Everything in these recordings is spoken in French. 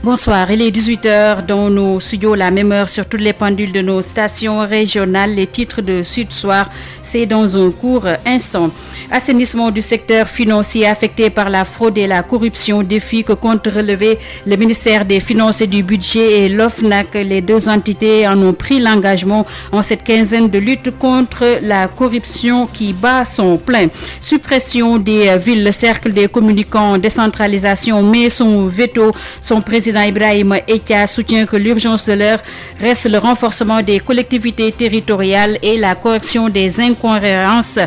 Bonsoir, il est 18h dans nos studios, la même heure sur toutes les pendules de nos stations régionales. Les titres de Sud Soir, c'est dans un court instant. Assainissement du secteur financier affecté par la fraude et la corruption, défi que compte relever le ministère des Finances et du Budget et l'OFNAC. Les deux entités en ont pris l'engagement en cette quinzaine de lutte contre la corruption qui bat son plein. Suppression des villes, le cercle des communicants, décentralisation, mais son veto, son président Ibrahim Etia soutient que l'urgence de l'heure reste le renforcement des collectivités territoriales et la correction des incohérences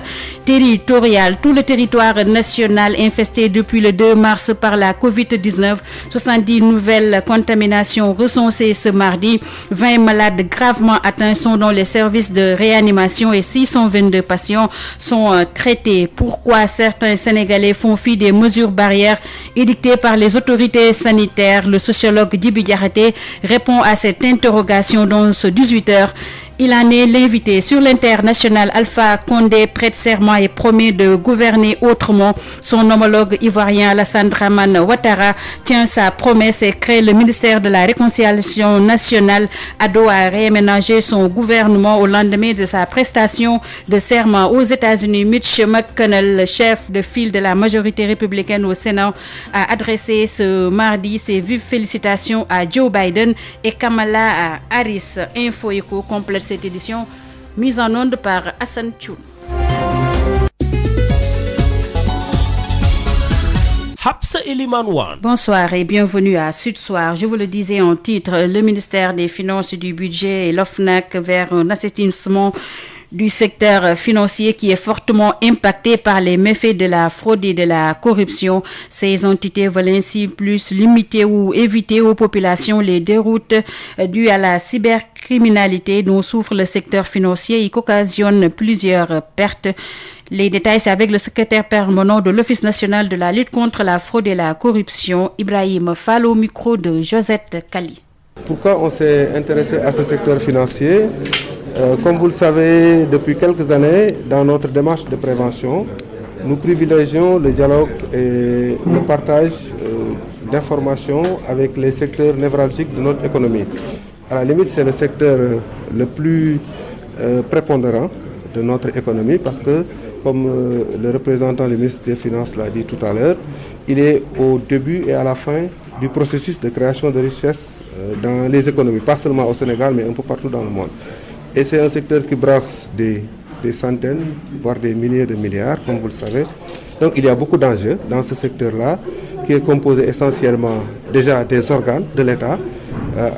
territoriales. Tout le territoire national infesté depuis le 2 mars par la Covid-19, 70 nouvelles contaminations recensées ce mardi, 20 malades gravement atteints sont dans les services de réanimation et 622 patients sont traités. Pourquoi certains Sénégalais font fi des mesures barrières édictées par les autorités sanitaires? Le sociologue Djibi Diakhaté répond à cette interrogation dans ce 18h. Il en est l'invité. Sur l'international, Alpha Condé prête serment et promet de gouverner autrement. Son homologue ivoirien Alassane Dramane Ouattara tient sa promesse et crée le ministère de la Réconciliation nationale. Ado a réaménagé son gouvernement au lendemain de sa prestation de serment aux États-Unis. Mitch McConnell, le chef de file de la majorité républicaine au Sénat, a adressé ce mardi ses vives félicitations à Joe Biden et Kamala Harris. Info Éco complète cette édition mise en onde par Hassan Tchoun. Bonsoir et bienvenue à Sud Soir. Je vous le disais en titre, le ministère des Finances et du Budget et l'OFNAC vers un assainissement du secteur financier qui est fortement impacté par les méfaits de la fraude et de la corruption. Ces entités veulent ainsi plus limiter ou éviter aux populations les déroutes dues à la cybercriminalité dont souffre le secteur financier et qu'occasionne plusieurs pertes. Les détails, c'est avec le secrétaire permanent de l'Office national de la lutte contre la fraude et la corruption, Ibrahim Fall, au micro de Josette Kali. Pourquoi on s'est intéressé à ce secteur financier ? Comme vous le savez, depuis quelques années, dans notre démarche de prévention, nous privilégions le dialogue et le partage d'informations avec les secteurs névralgiques de notre économie. À la limite, c'est le secteur le plus prépondérant de notre économie parce que, comme le représentant du ministre des Finances l'a dit tout à l'heure, il est au début et à la fin du processus de création de richesses dans les économies, pas seulement au Sénégal, mais un peu partout dans le monde. Et c'est un secteur qui brasse des centaines, voire des milliers de milliards, comme vous le savez. Donc il y a beaucoup d'enjeux dans ce secteur-là, qui est composé essentiellement déjà des organes de l'État,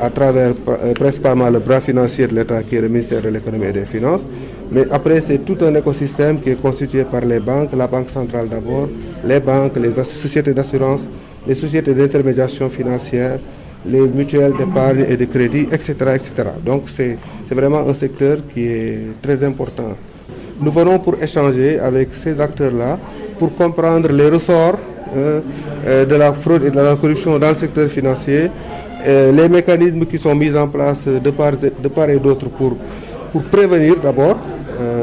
à travers principalement le bras financier de l'État, qui est le ministère de l'économie et des finances. Mais après, c'est tout un écosystème qui est constitué par les banques, la Banque centrale d'abord, les banques, les sociétés d'assurance, les sociétés d'intermédiation financière, les mutuelles d'épargne et de crédit, etc., etc. Donc c'est vraiment un secteur qui est très important. Nous venons pour échanger avec ces acteurs-là, pour comprendre les ressorts de la fraude et de la corruption dans le secteur financier, les mécanismes qui sont mis en place de part et d'autre pour prévenir d'abord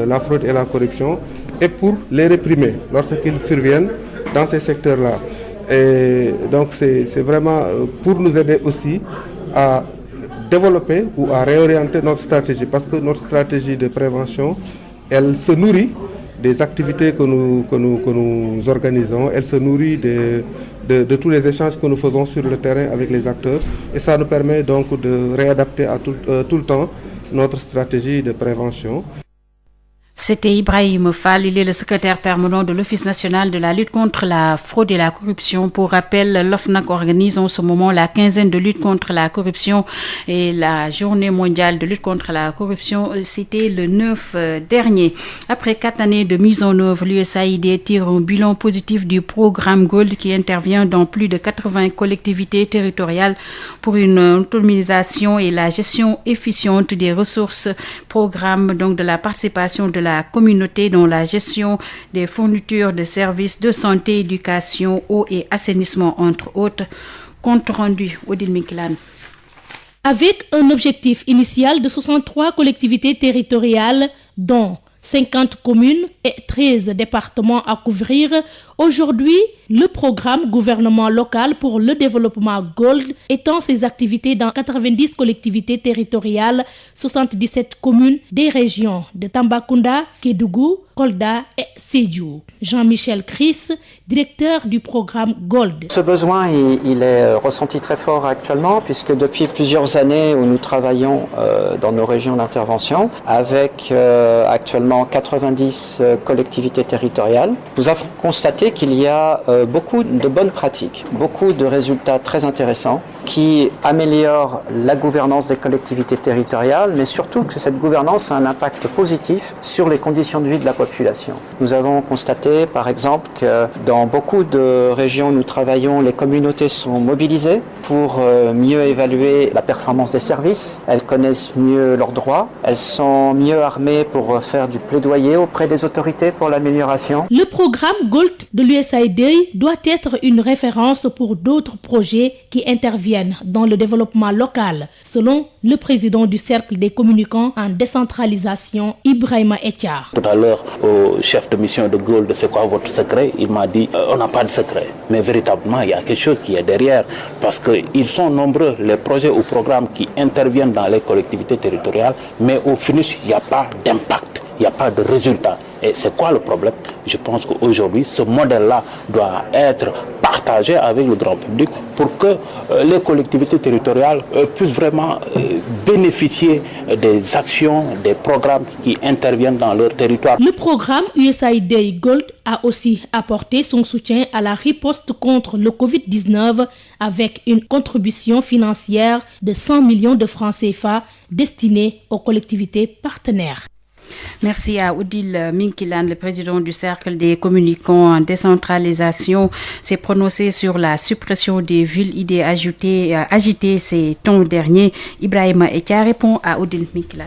la fraude et la corruption et pour les réprimer lorsqu'ils surviennent dans ces secteurs-là. Et donc c'est vraiment pour nous aider aussi à développer ou à réorienter notre stratégie, parce que notre stratégie de prévention, elle se nourrit des activités que nous organisons, elle se nourrit de tous les échanges que nous faisons sur le terrain avec les acteurs, et ça nous permet donc de réadapter à tout le temps notre stratégie de prévention. C'était Ibrahim Fall, il est le secrétaire permanent de l'Office national de la lutte contre la fraude et la corruption. Pour rappel, l'OFNAC organise en ce moment la quinzaine de lutte contre la corruption et la journée mondiale de lutte contre la corruption, c'était le 9 dernier. Après 4 années de mise en œuvre, l'USAID tire un bilan positif du programme Gold qui intervient dans plus de 80 collectivités territoriales pour une autonomisation et la gestion efficiente des ressources. Programme donc de la participation de la communauté dans la gestion des fournitures de services de santé, éducation, eau et assainissement, entre autres. Compte rendu, Odile Miklan. Avec un objectif initial de 63 collectivités territoriales, dont 50 communes et 13 départements à couvrir, aujourd'hui, Le programme gouvernement local pour le développement Gold étend ses activités dans 90 collectivités territoriales, 77 communes des régions de Tambacounda, Kédougou, Kolda et Sédhiou. Jean-Michel Chris, directeur du programme Gold. Ce besoin, il est ressenti très fort actuellement puisque depuis plusieurs années où nous travaillons dans nos régions d'intervention avec actuellement 90 collectivités territoriales, nous avons constaté qu'il y a beaucoup de bonnes pratiques, beaucoup de résultats très intéressants qui améliorent la gouvernance des collectivités territoriales, mais surtout que cette gouvernance a un impact positif sur les conditions de vie de la population. Nous avons constaté par exemple que dans beaucoup de régions où nous travaillons, les communautés sont mobilisées pour mieux évaluer la performance des services, elles connaissent mieux leurs droits, elles sont mieux armées pour faire du plaidoyer auprès des autorités pour l'amélioration. Le programme Gold de l'USAID doit être une référence pour d'autres projets qui interviennent dans le développement local, selon le président du Cercle des communicants en décentralisation, Ibrahima Etia. Tout à l'heure, au chef de mission de Gold, c'est quoi votre secret? Il m'a dit, on n'a pas de secret. Mais véritablement, il y a quelque chose qui est derrière, parce qu'ils sont nombreux, les projets ou programmes qui interviennent dans les collectivités territoriales, mais au finish, il n'y a pas d'impact, il n'y a pas de résultat. Et c'est quoi le problème? Je pense qu'aujourd'hui, ce modèle-là doit être partagé avec le grand public pour que les collectivités territoriales puissent vraiment bénéficier des actions, des programmes qui interviennent dans leur territoire. Le programme USAID Gold a aussi apporté son soutien à la riposte contre le Covid-19 avec une contribution financière de 100 millions de francs CFA destinée aux collectivités partenaires. Merci à Odile Minkilan, le président du Cercle des communicants en décentralisation, s'est prononcé sur la suppression des villes idées agitées ces temps derniers. Ibrahima Etia répond à Odile Minkilan.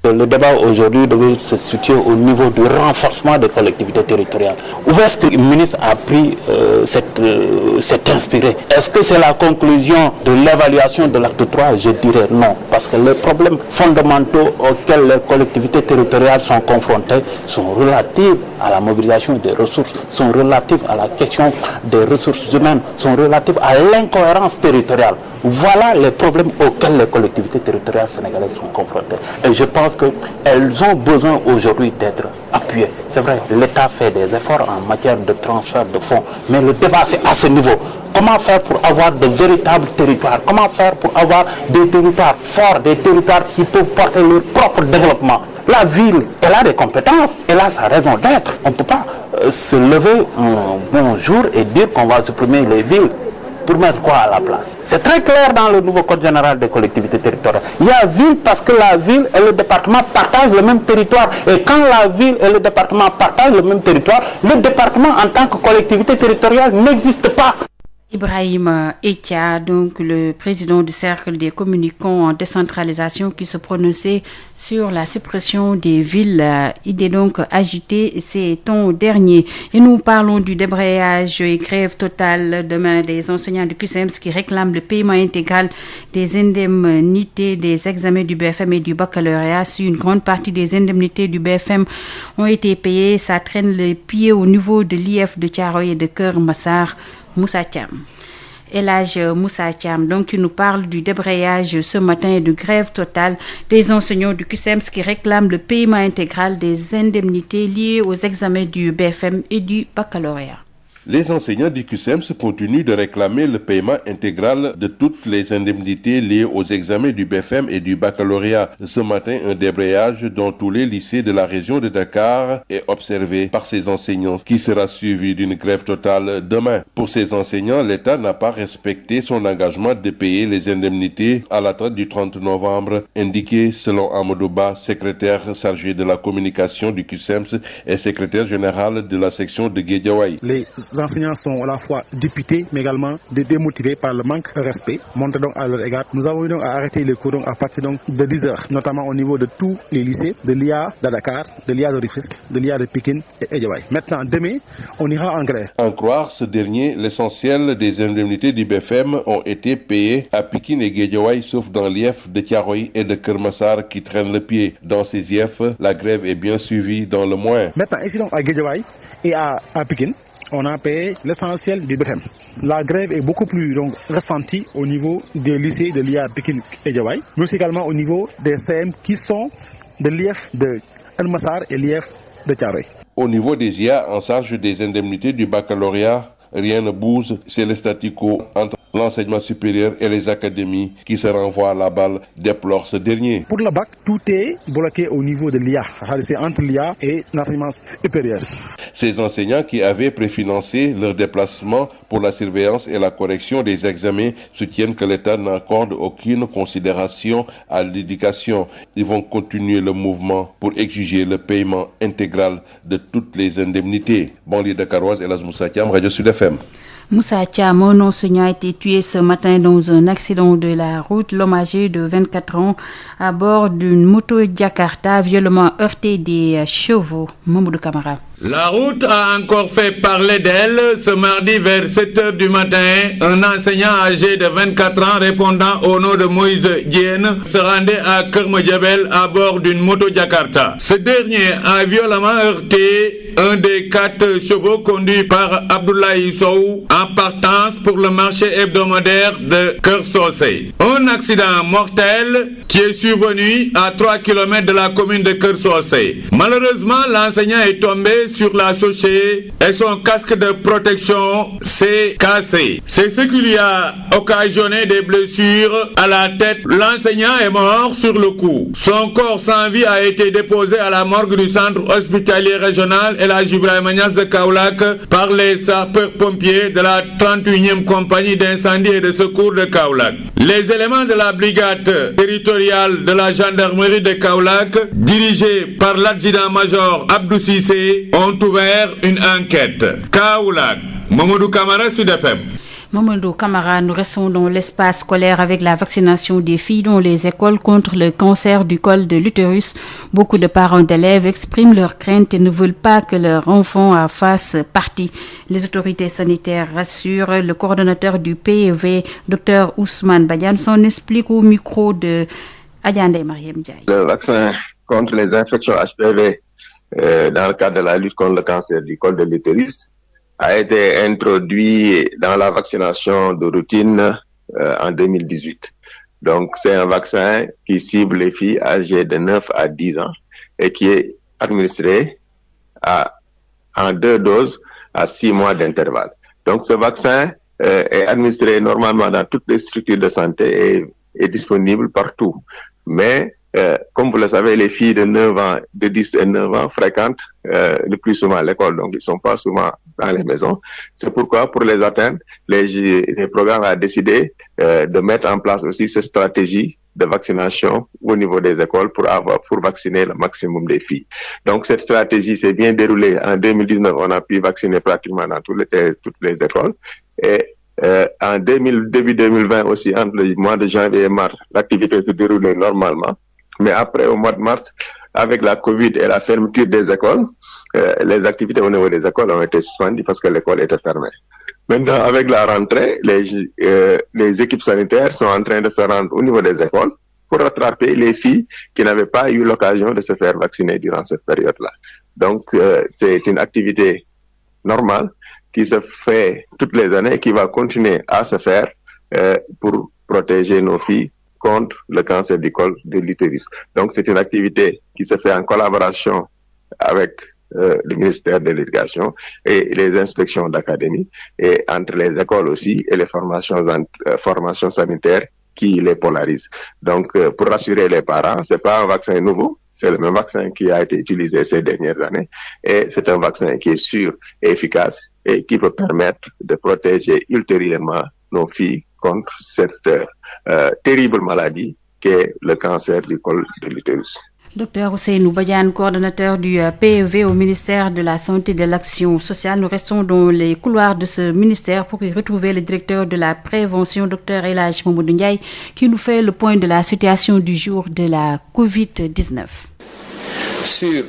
Le débat aujourd'hui devait se situer au niveau du renforcement des collectivités territoriales. Où est-ce que le ministre a pris s'est inspiré? Est-ce que c'est la conclusion de l'évaluation de l'acte 3? Je dirais non. Parce que les problèmes fondamentaux auxquels les collectivités territoriales sont confrontées sont relatifs à la mobilisation des ressources, sont relatifs à la question des ressources humaines, sont relatifs à l'incohérence territoriale. Voilà les problèmes auxquels les collectivités territoriales sénégalaises sont confrontées. Et je pense qu'elles ont besoin aujourd'hui d'être appuyées. C'est vrai, l'État fait des efforts en matière de transfert de fonds, mais le débat c'est à ce niveau. Comment faire pour avoir de véritables territoires? Comment faire pour avoir des territoires forts, des territoires qui peuvent porter leur propre développement? La ville, elle a des compétences, elle a sa raison d'être. On ne peut pas se lever un bon jour et dire qu'on va supprimer les villes. Pour mettre quoi à la place? C'est très clair dans le nouveau code général des collectivités territoriales. Il y a ville parce que la ville et le département partagent le même territoire. Et quand la ville et le département partagent le même territoire, le département en tant que collectivité territoriale n'existe pas. Ibrahima Etia, donc le président du Cercle des communicants en décentralisation qui se prononçait sur la suppression des villes idées donc agitées ces temps derniers. Et nous parlons du débrayage et grève totale demain des enseignants du QCEMS qui réclament le paiement intégral des indemnités des examens du BFM et du baccalauréat. Si une grande partie des indemnités du BFM ont été payées, ça traîne les pieds au niveau de l'IF de Thiaroye et de Keur Massar. Moussa Thiam. Elhadj Moussa Thiam, donc il nous parle du débrayage ce matin et de grève totale des enseignants du QCEMS qui réclament le paiement intégral des indemnités liées aux examens du BFM et du baccalauréat. Les enseignants du QCEMS continuent de réclamer le paiement intégral de toutes les indemnités liées aux examens du BFM et du baccalauréat. Ce matin, un débrayage dans tous les lycées de la région de Dakar est observé par ces enseignants qui sera suivi d'une grève totale demain. Pour ces enseignants, l'État n'a pas respecté son engagement de payer les indemnités à la date du 30 novembre, indiqué selon Amadou Ba, secrétaire chargé de la communication du QCEMS et secrétaire général de la section de Guédiawaye. Les enseignants sont à la fois députés, mais également démotivés par le manque de respect montré donc à leur égard. Nous avons eu donc à arrêter les cours à partir donc de 10h, notamment au niveau de tous les lycées, de l'IA de Dakar, de l'IA de Rufisque, de l'IA de Pikine et Guédiawaye. Maintenant, demain, on ira en grève. En croire ce dernier, l'essentiel des indemnités du BFM ont été payées à Pikine et Guédiawaye, sauf dans l'IF de Thiaroye et de Keur Massar qui traînent le pied. Dans ces IF, la grève est bien suivie dans le moins. Maintenant, ici donc à Guédiawaye et à Pikine, on a payé l'essentiel du BFM. La grève est beaucoup plus donc ressentie au niveau des lycées de l'IA Pikine et Diawaye, mais aussi également au niveau des CM qui sont de l'IF de El Massar et l'IF de Thiaroye. Au niveau des IA en charge des indemnités du baccalauréat, rien ne bouge, c'est le statu quo entre l'enseignement supérieur et les académies qui se renvoient la balle, déplore ce dernier. Pour le bac, tout est bloqué au niveau de l'IA, c'est entre l'IA et l'enseignement supérieur. Ces enseignants qui avaient préfinancé leur déplacement pour la surveillance et la correction des examens soutiennent que l'État n'accorde aucune considération à l'éducation. Ils vont continuer le mouvement pour exiger le paiement intégral de toutes les indemnités. Banlieue dakaroise, Elas Moussa Thiam, Radio Sud FM. Moussa Thiam, un enseignant a été tué ce matin dans un accident de la route. L'homme âgé de 24 ans à bord d'une moto Jakarta violemment heurté des chevaux. Mamoudou Kamara. La route a encore fait parler d'elle. Ce mardi vers 7h du matin, un enseignant âgé de 24 ans répondant au nom de Moïse Diène se rendait à Kermodjabel à bord d'une moto Jakarta. Ce dernier a violemment heurté un des 4 chevaux conduits par Abdoulaye Sow en partance pour le marché hebdomadaire de Kersosé. Un accident mortel qui est survenu à 3 km de la commune de Kersosé. Malheureusement, l'enseignant est tombé sur la chaussée et son casque de protection s'est cassé. C'est ce qui lui a occasionné des blessures à la tête. L'enseignant est mort sur le coup. Son corps sans vie a été déposé à la morgue du centre hospitalier régional El Hadji Ibrahima Niass de Kaolack par les sapeurs-pompiers de la 31e compagnie d'incendie et de secours de Kaolack. Les éléments de la brigade territoriale de la gendarmerie de Kaolack, dirigés par l'adjudant-major Abdou Cissé, ont ouvert une enquête. Kaolack, Mamadou Kamara, Sud FM. Mamadou Kamara, nous restons dans l'espace scolaire avec la vaccination des filles dans les écoles contre le cancer du col de l'utérus. Beaucoup de parents d'élèves expriment leurs craintes et ne veulent pas que leur enfant en fasse partie. Les autorités sanitaires rassurent. Le coordonnateur du PEV, Dr Ousmane Badiane, s'en explique au micro de Adjandé Mariam Ndiaye. Le vaccin contre les infections HPV dans le cadre de la lutte contre le cancer du col de l'utérus a été introduit dans la vaccination de routine en 2018. Donc, c'est un vaccin qui cible les filles âgées de 9 à 10 ans et qui est administré en 2 doses à 6 mois d'intervalle. Donc, ce vaccin est administré normalement dans toutes les structures de santé et est disponible partout. Mais comme vous le savez, les filles de 9 ans, de 10 et 9 ans fréquentent le plus souvent l'école, donc ils sont pas souvent dans les maisons. C'est pourquoi, pour les atteindre, les programmes ont décidé de mettre en place aussi cette stratégie de vaccination au niveau des écoles pour vacciner le maximum des filles. Donc cette stratégie s'est bien déroulée. En 2019, on a pu vacciner pratiquement dans toutes les écoles. Et en début 2020 aussi, entre le mois de janvier et mars, l'activité se déroulait normalement. Mais après, au mois de mars, avec la Covid et la fermeture des écoles, les activités au niveau des écoles ont été suspendues parce que l'école était fermée. Maintenant, avec la rentrée, les équipes sanitaires sont en train de se rendre au niveau des écoles pour rattraper les filles qui n'avaient pas eu l'occasion de se faire vacciner durant cette période-là. Donc, c'est une activité normale qui se fait toutes les années et qui va continuer à se faire pour protéger nos filles contre le cancer du col de l'utérus. Donc, c'est une activité qui se fait en collaboration avec le ministère de l'Éducation et les inspections d'académie et entre les écoles aussi et les formations sanitaires qui les polarisent. Donc, pour rassurer les parents, c'est pas un vaccin nouveau, c'est le même vaccin qui a été utilisé ces dernières années et c'est un vaccin qui est sûr et efficace et qui peut permettre de protéger ultérieurement nos filles contre cette terrible maladie qu'est le cancer du col de l'utérus. Docteur Ousseynou Badiane, coordonnateur du PEV au ministère de la Santé et de l'Action sociale. Nous restons dans les couloirs de ce ministère pour y retrouver le directeur de la prévention, Dr El Hadji Mamadou Ndiaye, qui nous fait le point de la situation du jour de la Covid-19. Sur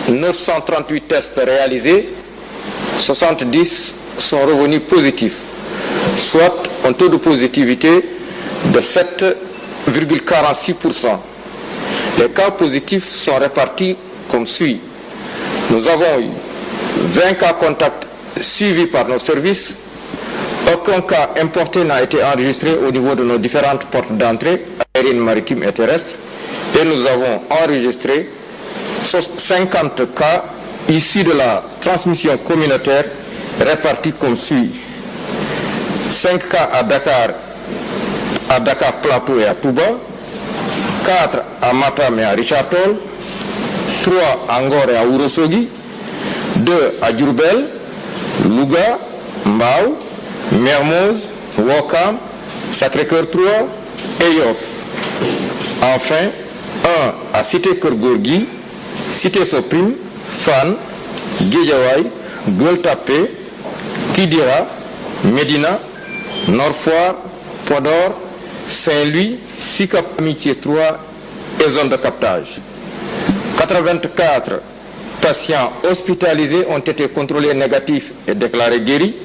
938 tests réalisés, 70 sont revenus positifs, soit un taux de positivité de 7,46%. Les cas positifs sont répartis comme suit. Nous avons eu 20 cas contacts suivis par nos services, aucun cas importé n'a été enregistré au niveau de nos différentes portes d'entrée aériennes, maritimes et terrestres, et nous avons enregistré 50 cas issus de la transmission communautaire répartis comme suit. 5 cas à Dakar Plateau et à Touba, 4 à Matam et à Richard Toll, 3 à Ngor et à Ourossogui, 2 à Diourbel, Louga, Mbao, Mermoz, Ouakam, Sacré-Cœur 3 et Yoff. Enfin, 1 à Cité Keur Gorgui, Cité Soprim, Fann, Guédiawaye, Gueule Tapée, Kidira, Médina, Nord Foire, Podor, Saint-Louis, Sicap Amitié 3 et zone de captage. 84 patients hospitalisés ont été contrôlés négatifs et déclarés guéris.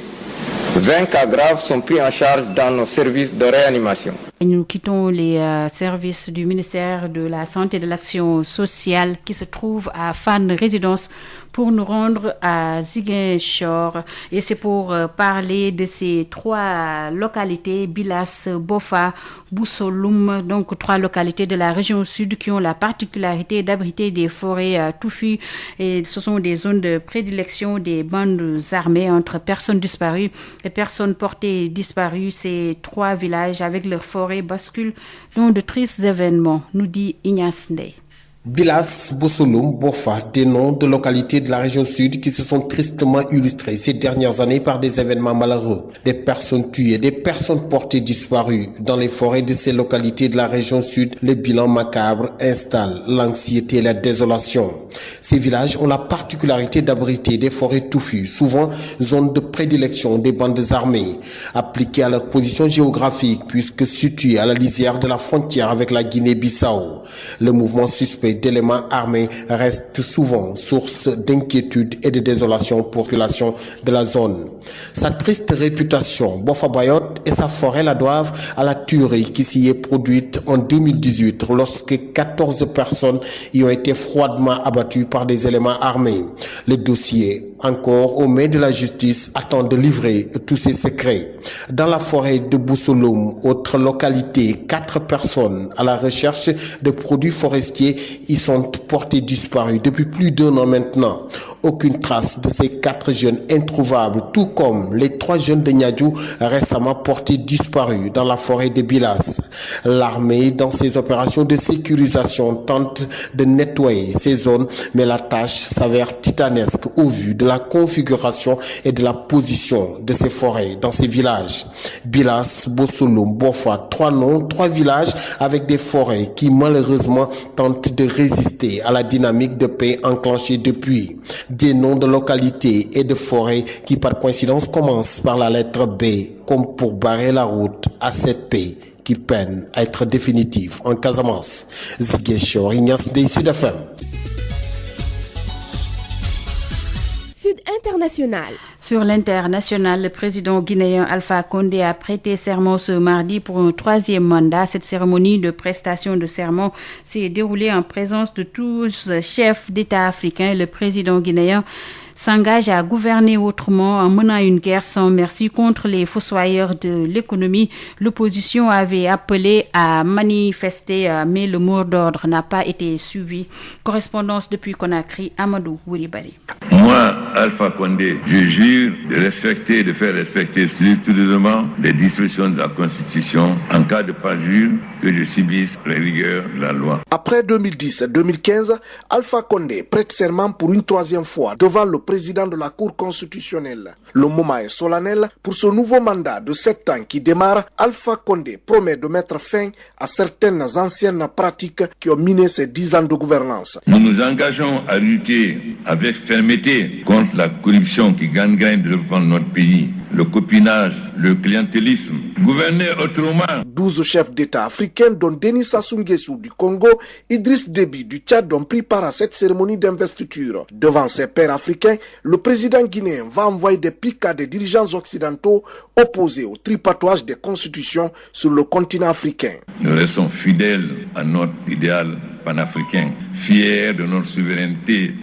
20 cas graves sont pris en charge dans nos services de réanimation. Nous quittons les services du ministère de la Santé et de l'Action sociale qui se trouvent à Fann Résidence pour nous rendre à Ziguinchor. Et c'est pour parler de ces 3 localités, Bilas, Bofa, Boussolum, donc 3 localités de la région sud qui ont la particularité d'abriter des forêts touffues. Et ce sont des zones de prédilection des bandes armées entre personnes disparues et personnes portées disparues. Ces 3 villages avec leurs forêts basculent dans de tristes événements, nous dit Ignace Ndeye. Bilas, Boussolum, Bofa, des noms de localités de la région sud qui se sont tristement illustrés ces dernières années par des événements malheureux. Des personnes tuées, des personnes portées disparues. Dans les forêts de ces localités de la région sud, le bilan macabre installe l'anxiété et la désolation. Ces villages ont la particularité d'abriter des forêts touffues, souvent zones de prédilection des bandes armées, appliquées à leur position géographique puisque situées à la lisière de la frontière avec la Guinée-Bissau. Le mouvement suspect d'éléments armés reste souvent source d'inquiétude et de désolation pour la population de la zone. Sa triste réputation, Bofa Bayot et sa forêt la doivent à la tuerie qui s'y est produite en 2018 lorsque 14 personnes y ont été froidement abattues par des éléments armés. Le dossier, encore aux mains de la justice, attend de livrer tous ses secrets. Dans la forêt de Boussolum, autre localité, 4 personnes à la recherche de produits forestiers y sont portés disparus depuis plus d'1 an maintenant. Aucune trace de ces 4 jeunes introuvables, tout comme les 3 jeunes de Niadjou récemment portés disparus dans la forêt de Bilas. L'armée, dans ses opérations de sécurisation, tente de nettoyer ces zones, mais la tâche s'avère titanesque au vu de la configuration et de la position de ces forêts dans ces villages. Bilas, Boussolum, Bofa, 3 noms, 3 villages avec des forêts qui malheureusement tentent de résister à la dynamique de paix enclenchée depuis. Des noms de localités et de forêts qui par coïncidence commencent par la lettre B, comme pour barrer la route à cette paix qui peine à être définitive en Casamance. Ziguinchor, Ignace Ndeye, Sud FM. Sud International. Sur l'international, le président guinéen Alpha Condé a prêté serment ce mardi pour un 3e mandat. Cette cérémonie de prestation de serment s'est déroulée en présence de tous chefs d'État africains. Le président guinéen s'engage à gouverner autrement en menant une guerre sans merci contre les fossoyeurs de l'économie. L'opposition avait appelé à manifester, mais le mot d'ordre n'a pas été suivi. Correspondance depuis Conakry, Amadou Wouribari. Moi, Alpha Condé, je jure de respecter et de faire respecter strictement les dispositions de la Constitution en cas de parjure, que je subisse les rigueurs de la loi. Après 2010 et 2015, Alpha Condé prête serment pour une 3e fois devant le président de la Cour constitutionnelle. Le moment est solennel. Pour ce nouveau mandat de 7 ans qui démarre, Alpha Condé promet de mettre fin à certaines anciennes pratiques qui ont miné ces 10 ans de gouvernance. Nous nous engageons à lutter avec fermeté contre la corruption qui gangrène le développement de notre pays, le copinage, le clientélisme. Gouverner autrement. 12 chefs d'État africains, dont Denis Sassou Nguesso du Congo, Idriss Déby du Tchad, ont pris part à cette cérémonie d'investiture. Devant ses pairs africains, le président guinéen va envoyer des piques à des dirigeants occidentaux opposés au tripatouage des constitutions sur le continent africain. Nous restons fidèles à notre idéal panafricain, fiers de notre souveraineté,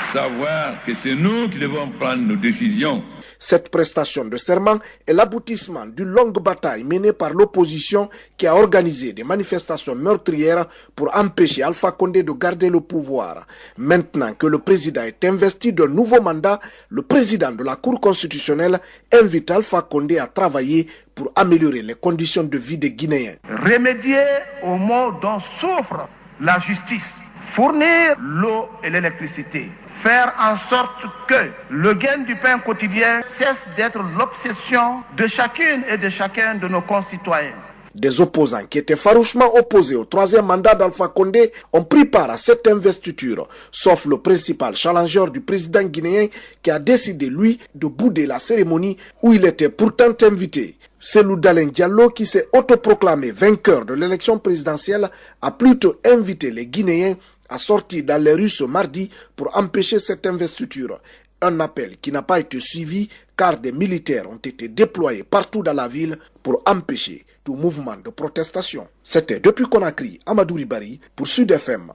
savoir que c'est nous qui devons prendre nos décisions. Cette prestation de serment est l'aboutissement d'une longue bataille menée par l'opposition qui a organisé des manifestations meurtrières pour empêcher Alpha Condé de garder le pouvoir. Maintenant que le président est investi d'un nouveau mandat, le président de la Cour constitutionnelle invite Alpha Condé à travailler pour améliorer les conditions de vie des Guinéens. Remédier aux maux dont souffre la justice, fournir l'eau et l'électricité, faire en sorte que le gain du pain quotidien cesse d'être l'obsession de chacune et de chacun de nos concitoyens. Des opposants qui étaient farouchement opposés au troisième mandat d'Alpha Condé ont pris part à cette investiture, sauf le principal challenger du président guinéen qui a décidé, lui, de bouder la cérémonie où il était pourtant invité. Cellou Dalein Diallo, qui s'est autoproclamé vainqueur de l'élection présidentielle, a plutôt invité les Guinéens à sortir dans les rues ce mardi pour empêcher cette investiture. Un appel qui n'a pas été suivi car des militaires ont été déployés partout dans la ville pour empêcher tout mouvement de protestation. C'était depuis Conakry, Amadou Ribari pour Sud FM.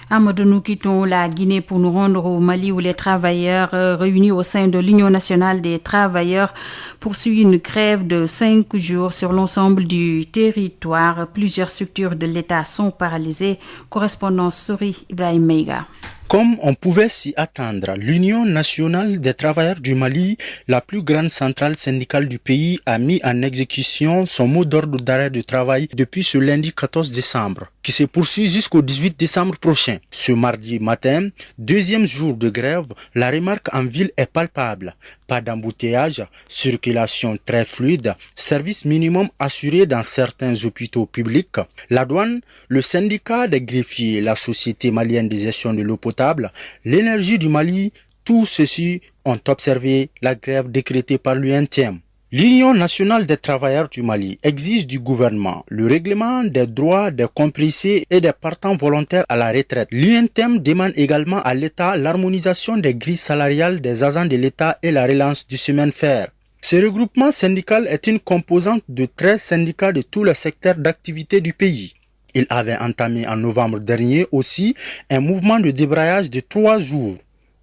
Amadou, nous quittons la Guinée pour nous rendre au Mali où les travailleurs réunis au sein de l'Union nationale des travailleurs poursuivent une grève de 5 jours sur l'ensemble du territoire. Plusieurs structures de l'État sont paralysées. Correspondance Sori Ibrahim Meiga. Comme on pouvait s'y attendre, l'Union nationale des travailleurs du Mali, la plus grande centrale syndicale du pays, a mis en exécution son mot d'ordre d'arrêt de travail depuis ce lundi 14 décembre, qui se poursuit jusqu'au 18 décembre prochain. Ce mardi matin, deuxième jour de grève, la remarque en ville est palpable. Pas d'embouteillage, circulation très fluide, service minimum assuré dans certains hôpitaux publics. La douane, le syndicat des greffiers, la Société malienne de gestion de l'eau potable, l'énergie du Mali, tous ceux-ci ont observé la grève décrétée par l'UNTM. L'Union nationale des travailleurs du Mali exige du gouvernement le règlement des droits des compressés et des partants volontaires à la retraite. L'UNTM demande également à l'État l'harmonisation des grilles salariales des agents de l'État et la relance du chemin de fer. Ce regroupement syndical est une composante de 13 syndicats de tous les secteurs d'activité du pays. Il avait entamé en novembre dernier aussi un mouvement de débrayage de 3 jours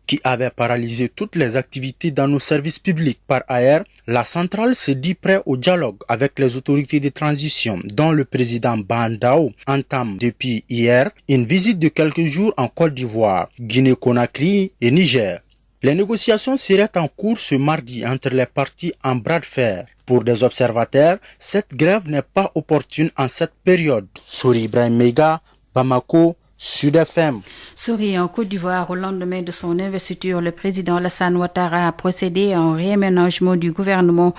qui avait paralysé toutes les activités dans nos services publics. Par ailleurs, la centrale se dit prête au dialogue avec les autorités de transition, dont le président Bandao entame depuis hier une visite de quelques jours en Côte d'Ivoire, Guinée-Conakry et Niger. Les négociations seraient en cours ce mardi entre les parties en bras de fer. Pour des observateurs, cette grève n'est pas opportune en cette période. Sori Ibrahim Meiga, Bamako, Sud FM. Sori, en Côte d'Ivoire, au lendemain de son investiture, le président Alassane Ouattara a procédé à un réaménagement du gouvernement.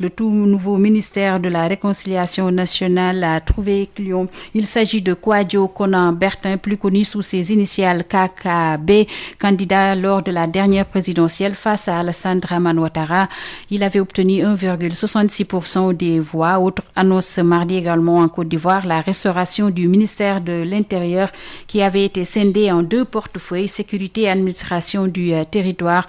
Le tout nouveau ministère de la Réconciliation nationale a trouvé client. Il s'agit de Kouadio Konan Bertin, plus connu sous ses initiales KKB, candidat lors de la dernière présidentielle face à Alassane Dramane Ouattara. Il avait obtenu 1,66% des voix. Autre annonce ce mardi également en Côte d'Ivoire, la restauration du ministère de l'Intérieur qui avait été scindé en 2 portefeuilles, sécurité et administration du territoire.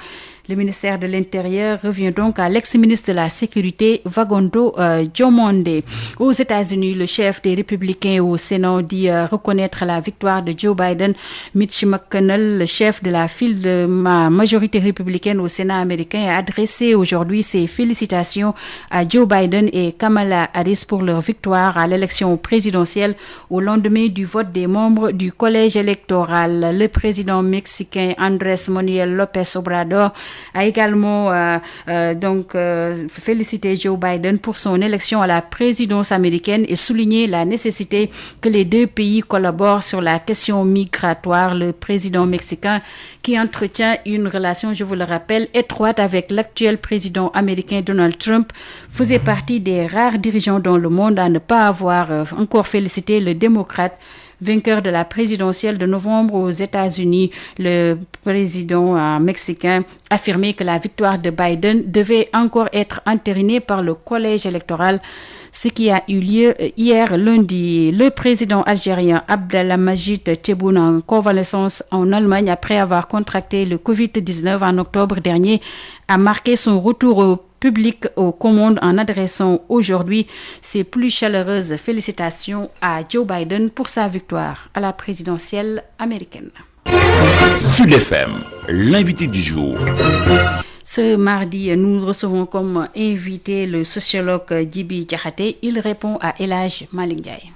Le ministère de l'Intérieur revient donc à l'ex-ministre de la Sécurité, Vagondo Diomonde. Aux États-Unis, le chef des Républicains au Sénat dit reconnaître la victoire de Joe Biden. Mitch McConnell, le chef de la file de majorité républicaine au Sénat américain, a adressé aujourd'hui ses félicitations à Joe Biden et Kamala Harris pour leur victoire à l'élection présidentielle au lendemain du vote des membres du collège électoral. Le président mexicain Andrés Manuel López Obrador a également félicité Joe Biden pour son élection à la présidence américaine et souligné la nécessité que les 2 pays collaborent sur la question migratoire. Le président mexicain, qui entretient une relation, je vous le rappelle, étroite avec l'actuel président américain Donald Trump, faisait partie des rares dirigeants dans le monde à ne pas avoir encore félicité le démocrate vainqueur de la présidentielle de novembre aux États-Unis. Le président mexicain affirmait que la victoire de Biden devait encore être entérinée par le collège électoral, ce qui a eu lieu hier lundi. Le président algérien Abdelhamid Tebboune, en convalescence en Allemagne après avoir contracté le Covid-19 en octobre dernier, a marqué son retour au public aux commandes en adressant aujourd'hui ses plus chaleureuses félicitations à Joe Biden pour sa victoire à la présidentielle américaine. Sud FM, l'invité du jour. Ce mardi, nous recevons comme invité le sociologue Djiby Diakhaté. Il répond à El Hadj Malick Ndiaye.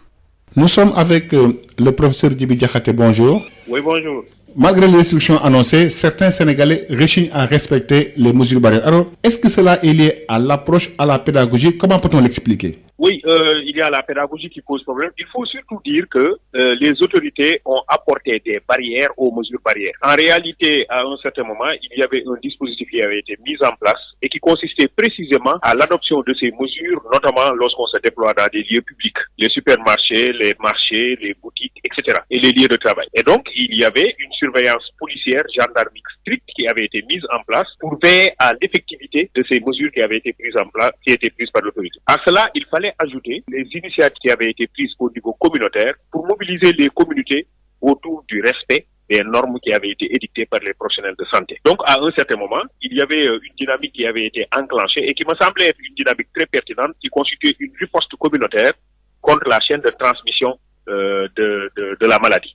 Nous sommes avec le professeur Djiby Diakhaté. Bonjour. Oui, bonjour. Malgré les restrictions annoncées, certains Sénégalais rechignent à respecter les mesures barrières. Alors, est-ce que cela est lié à l'approche, à la pédagogie? Comment peut-on l'expliquer? Oui, il y a la pédagogie qui pose problème. Il faut surtout dire que les autorités ont apporté des barrières aux mesures barrières. En réalité, à un certain moment, il y avait un dispositif qui avait été mis en place et qui consistait précisément à l'adoption de ces mesures, notamment lorsqu'on se déploie dans des lieux publics, les supermarchés, les marchés, les boutiques, etc., et les lieux de travail. Et donc, il y avait une surveillance policière, gendarmique stricte qui avait été mise en place pour veiller à l'effectivité de ces mesures qui avaient été prises en place, qui étaient prises par l'autorité. À cela, il fallait ajouter les initiatives qui avaient été prises au niveau communautaire pour mobiliser les communautés autour du respect des normes qui avaient été édictées par les professionnels de santé. Donc, à un certain moment, il y avait une dynamique qui avait été enclenchée et qui me semblait être une dynamique très pertinente qui constituait une riposte communautaire contre la chaîne de transmission de la maladie.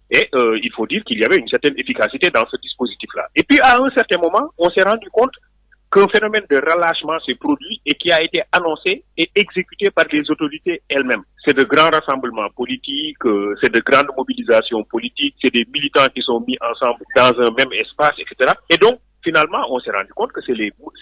Et il faut dire qu'il y avait une certaine efficacité dans ce dispositif-là. Et puis, à un certain moment, on s'est rendu compte qu'un phénomène de relâchement s'est produit et qui a été annoncé et exécuté par les autorités elles-mêmes. C'est de grands rassemblements politiques, c'est de grandes mobilisations politiques, c'est des militants qui sont mis ensemble dans un même espace, etc. Et donc, finalement, on s'est rendu compte que c'est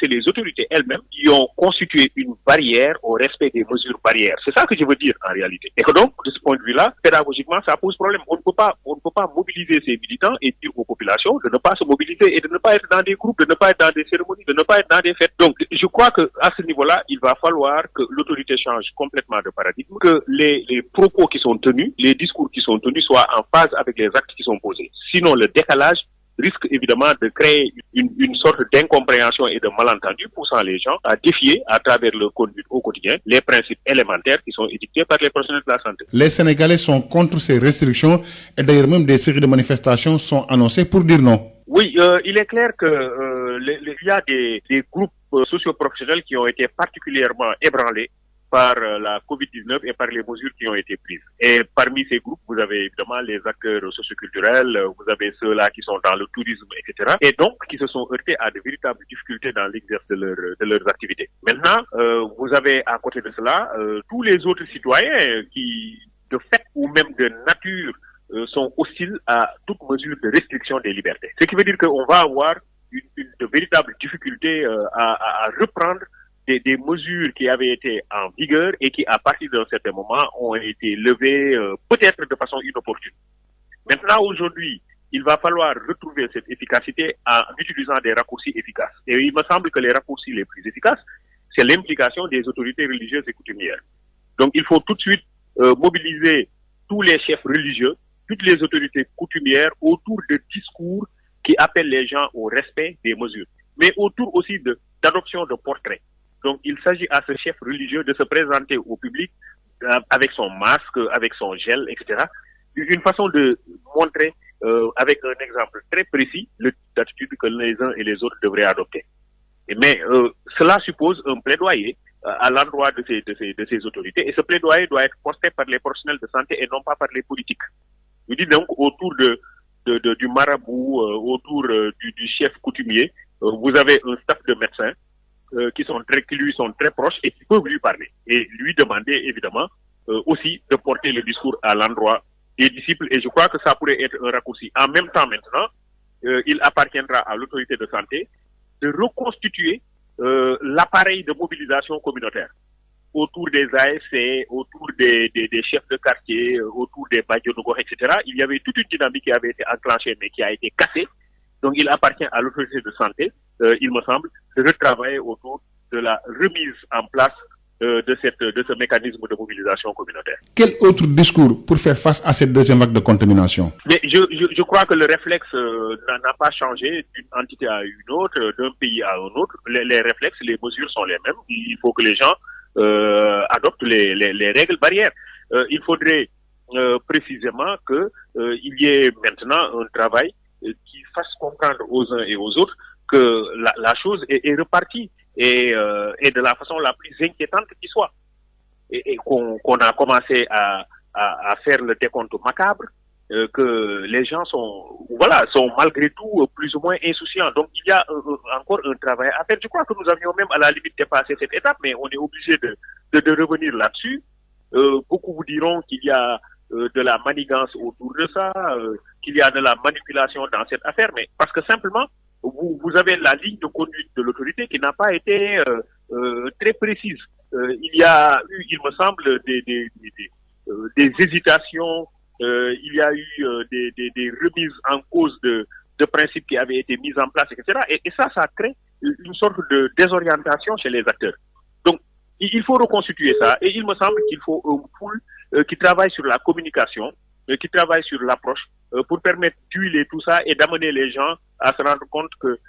les autorités elles-mêmes qui ont constitué une barrière au respect des mesures barrières. C'est ça que je veux dire en réalité. Et que donc, de ce point de vue-là, pédagogiquement, ça pose problème. On ne peut pas mobiliser ces militants et dire aux populations de ne pas se mobiliser et de ne pas être dans des groupes, de ne pas être dans des cérémonies, de ne pas être dans des fêtes. Donc, je crois que à ce niveau-là, il va falloir que l'autorité change complètement de paradigme, que les propos qui sont tenus, les discours qui sont tenus soient en phase avec les actes qui sont posés. Sinon, le décalage risque évidemment de créer une sorte d'incompréhension et de malentendu poussant les gens à défier à travers leur conduite au quotidien les principes élémentaires qui sont édictés par les professionnels de la santé. Les Sénégalais sont contre ces restrictions et d'ailleurs même des séries de manifestations sont annoncées pour dire non. Oui, il est clair que il y a des groupes socio-professionnels qui ont été particulièrement ébranlés par la COVID-19 et par les mesures qui ont été prises. Et parmi ces groupes, vous avez évidemment les acteurs socioculturels, vous avez ceux-là qui sont dans le tourisme, etc. Et donc, qui se sont heurtés à de véritables difficultés dans l'exercice de leurs activités. Maintenant, vous avez à côté de cela, tous les autres citoyens qui, de fait ou même de nature, sont hostiles à toute mesure de restriction des libertés. Ce qui veut dire qu'on va avoir de véritables difficultés à reprendre des mesures qui avaient été en vigueur et qui, à partir d'un certain moment, ont été levées peut-être de façon inopportune. Maintenant, aujourd'hui, il va falloir retrouver cette efficacité en utilisant des raccourcis efficaces. Et il me semble que les raccourcis les plus efficaces, c'est l'implication des autorités religieuses et coutumières. Donc, il faut tout de suite mobiliser tous les chefs religieux, toutes les autorités coutumières autour de discours qui appellent les gens au respect des mesures, mais autour aussi d'adoption de portraits. Donc, il s'agit à ce chef religieux de se présenter au public avec son masque, avec son gel, etc. Une façon de montrer, avec un exemple très précis, le type d'attitude que les uns et les autres devraient adopter. Mais cela suppose un plaidoyer à l'endroit de ces autorités. Et ce plaidoyer doit être porté par les professionnels de santé et non pas par les politiques. Je dis donc autour du marabout, autour du chef coutumier, vous avez un staff de médecins qui lui sont très proches et qui peuvent lui parler et lui demander évidemment aussi de porter le discours à l'endroit des disciples. Et je crois que ça pourrait être un raccourci. En même temps, maintenant, il appartiendra à l'autorité de santé de reconstituer l'appareil de mobilisation communautaire autour des ASC, autour des chefs de quartier, autour des Badjonogor, etc. Il y avait toute une dynamique qui avait été enclenchée mais qui a été cassée. Donc, il appartient à l'autorité de santé, il me semble, de retravailler autour de la remise en place de ce mécanisme de mobilisation communautaire. Quel autre discours pour faire face à cette deuxième vague de contamination? Mais je crois que le réflexe n'a pas changé d'une entité à une autre, d'un pays à un autre. Les réflexes, les mesures sont les mêmes. Il faut que les gens adoptent les règles barrières. Il faudrait précisément qu'il y ait maintenant un travail qui fasse comprendre aux uns et aux autres que la chose est repartie et de la façon la plus inquiétante qui soit. Et qu'on a commencé à faire le décompte macabre que les gens sont malgré tout plus ou moins insouciants. Donc il y a encore un travail à faire. Je crois que nous avions même à la limite dépassé cette étape, mais on est obligé de revenir là-dessus. Beaucoup vous diront qu'il y a de la manigance autour de ça, qu'il y a de la manipulation dans cette affaire, mais parce que simplement vous avez la ligne de conduite de l'autorité qui n'a pas été très précise. Il y a eu, il me semble, des hésitations. Il y a eu des remises en cause de principes qui avaient été mis en place, etc. Et ça crée une sorte de désorientation chez les acteurs. Donc, il faut reconstituer ça. Et il me semble qu'il faut un pool qui travaille sur la communication, qui travaille sur l'approche, pour permettre d'huiler tout ça et d'amener les gens à se rendre compte que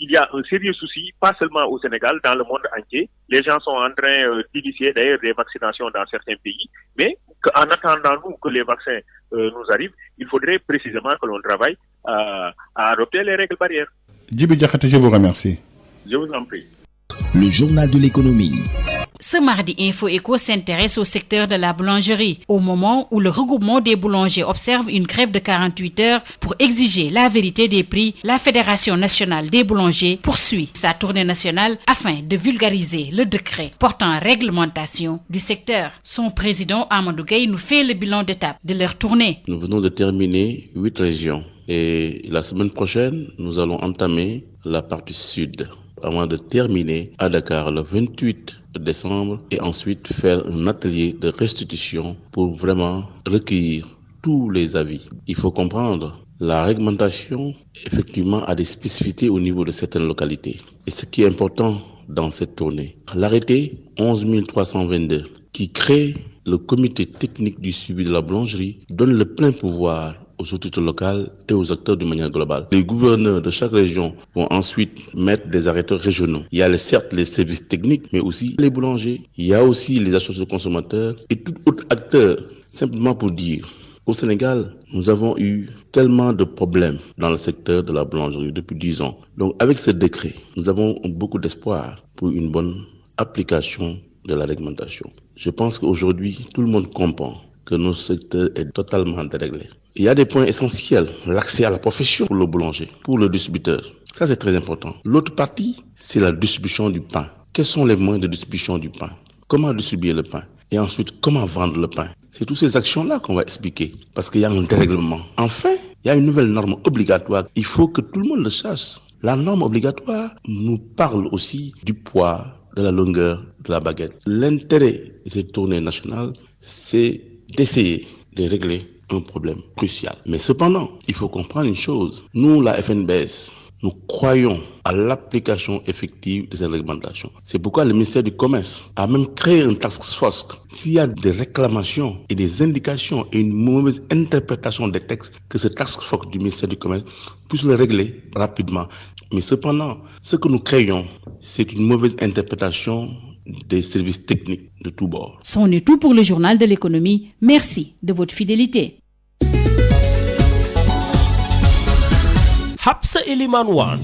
il y a un sérieux souci, pas seulement au Sénégal, dans le monde entier. Les gens sont en train d'initier d'ailleurs des vaccinations dans certains pays, mais en attendant nous que les vaccins nous arrivent, il faudrait précisément que l'on travaille à adopter les règles barrières. Djibi Diakhaté, je vous remercie. Je vous en prie. Le journal de l'économie. Ce mardi, Info Éco s'intéresse au secteur de la boulangerie, au moment où le regroupement des boulangers observe une grève de 48 heures pour exiger la vérité des prix. La Fédération nationale des boulangers poursuit sa tournée nationale afin de vulgariser le décret portant réglementation du secteur. Son président Amadou Gueye nous fait le bilan d'étape de leur tournée. Nous venons de terminer 8 régions et la semaine prochaine, nous allons entamer la partie sud, avant de terminer à Dakar le 28 décembre et ensuite faire un atelier de restitution pour vraiment recueillir tous les avis. Il faut comprendre, la réglementation effectivement a des spécificités au niveau de certaines localités. Et ce qui est important dans cette tournée, l'arrêté 11 322 qui crée le comité technique du suivi de la boulangerie donne le plein pouvoir aux autorités locales et aux acteurs de manière globale. Les gouverneurs de chaque région vont ensuite mettre des arrêtés régionaux. Il y a certes les services techniques, mais aussi les boulangers. Il y a aussi les associations de consommateurs et tout autre acteur. Simplement pour dire, au Sénégal, nous avons eu tellement de problèmes dans le secteur de la boulangerie depuis 10 ans. Donc avec ce décret, nous avons beaucoup d'espoir pour une bonne application de la réglementation. Je pense qu'aujourd'hui, tout le monde comprend que notre secteur est totalement déréglé. Il y a des points essentiels, l'accès à la profession pour le boulanger, pour le distributeur. Ça, c'est très important. L'autre partie, c'est la distribution du pain. Quels sont les moyens de distribution du pain? Comment distribuer le pain? Et ensuite, comment vendre le pain? C'est toutes ces actions-là qu'on va expliquer, parce qu'il y a un dérèglement. Enfin, il y a une nouvelle norme obligatoire. Il faut que tout le monde le sache. La norme obligatoire nous parle aussi du poids, de la longueur de la baguette. L'intérêt de cette tournée nationale, c'est d'essayer de régler un problème crucial. Mais cependant, il faut comprendre une chose. Nous, la FNBS, nous croyons à l'application effective de cette réglementation. C'est pourquoi le ministère du Commerce a même créé une task force. S'il y a des réclamations et des indications et une mauvaise interprétation des textes, que ce task force du ministère du Commerce puisse le régler rapidement. Mais cependant, ce que nous craignons, c'est une mauvaise interprétation des services techniques de tous bords. C'en est tout pour le journal de l'économie. Merci de votre fidélité. Hapsa Eliman Wan.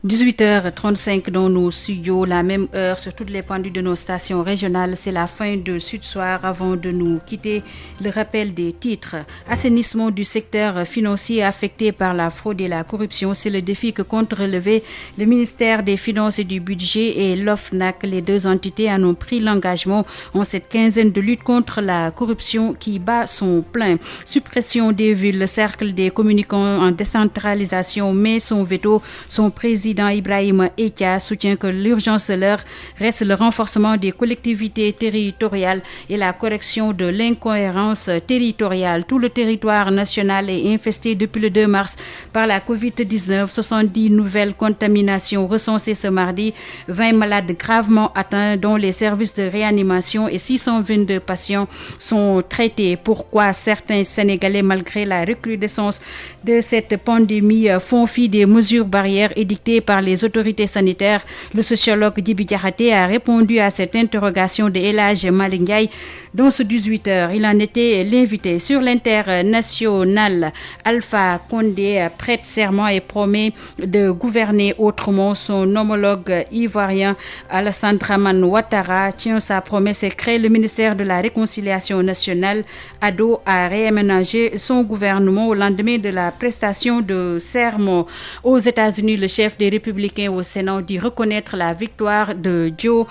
18h35 dans nos studios, la même heure sur toutes les pendules de nos stations régionales. C'est la fin de Sud Soir. Avant de nous quitter, le rappel des titres. Assainissement du secteur financier affecté par la fraude et la corruption, c'est le défi que compte relever le ministère des Finances et du Budget et l'OFNAC. Les deux entités en ont pris l'engagement en cette quinzaine de lutte contre la corruption qui bat son plein. Suppression des villes, le cercle des communicants en décentralisation met son veto. Son président Ibrahima Etia soutient que l'urgence de l'heure reste le renforcement des collectivités territoriales et la correction de l'incohérence territoriale. Tout le territoire national est infesté depuis le 2 mars par la Covid-19. 70 nouvelles contaminations recensées ce mardi, 20 malades gravement atteints dont les services de réanimation et 622 patients sont traités. Pourquoi certains Sénégalais, malgré la recrudescence de cette pandémie, font fi des mesures barrières édictées demandée par les autorités sanitaires. Le sociologue Djibi Diakhaté a répondu à cette interrogation de El Hadji Malick Ndiaye dans ce 18h. Il en était l'invité. Sur l'international, Alpha Condé prête serment et promet de gouverner autrement. Son homologue ivoirien Alassane Dramane Ouattara tient sa promesse et crée le ministère de la Réconciliation nationale. Ado a réaménagé son gouvernement au lendemain de la prestation de serment. Aux États-Unis, le chef des Républicains au Sénat dit reconnaître la victoire de Joe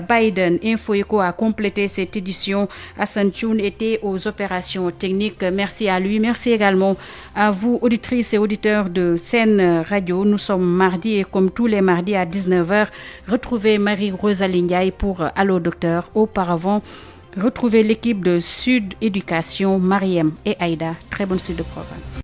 Biden. Info-Éco a complété cette édition. Hassan Thioune était aux opérations techniques. Merci à lui. Merci également à vous, auditrices et auditeurs de Sen Radio. Nous sommes mardi et comme tous les mardis à 19h, retrouvez Marie-Rosalie Ndiaye pour Allô Docteur. Auparavant, retrouvez l'équipe de Sud Éducation, Mariem et Aïda. Très bonne suite de programme.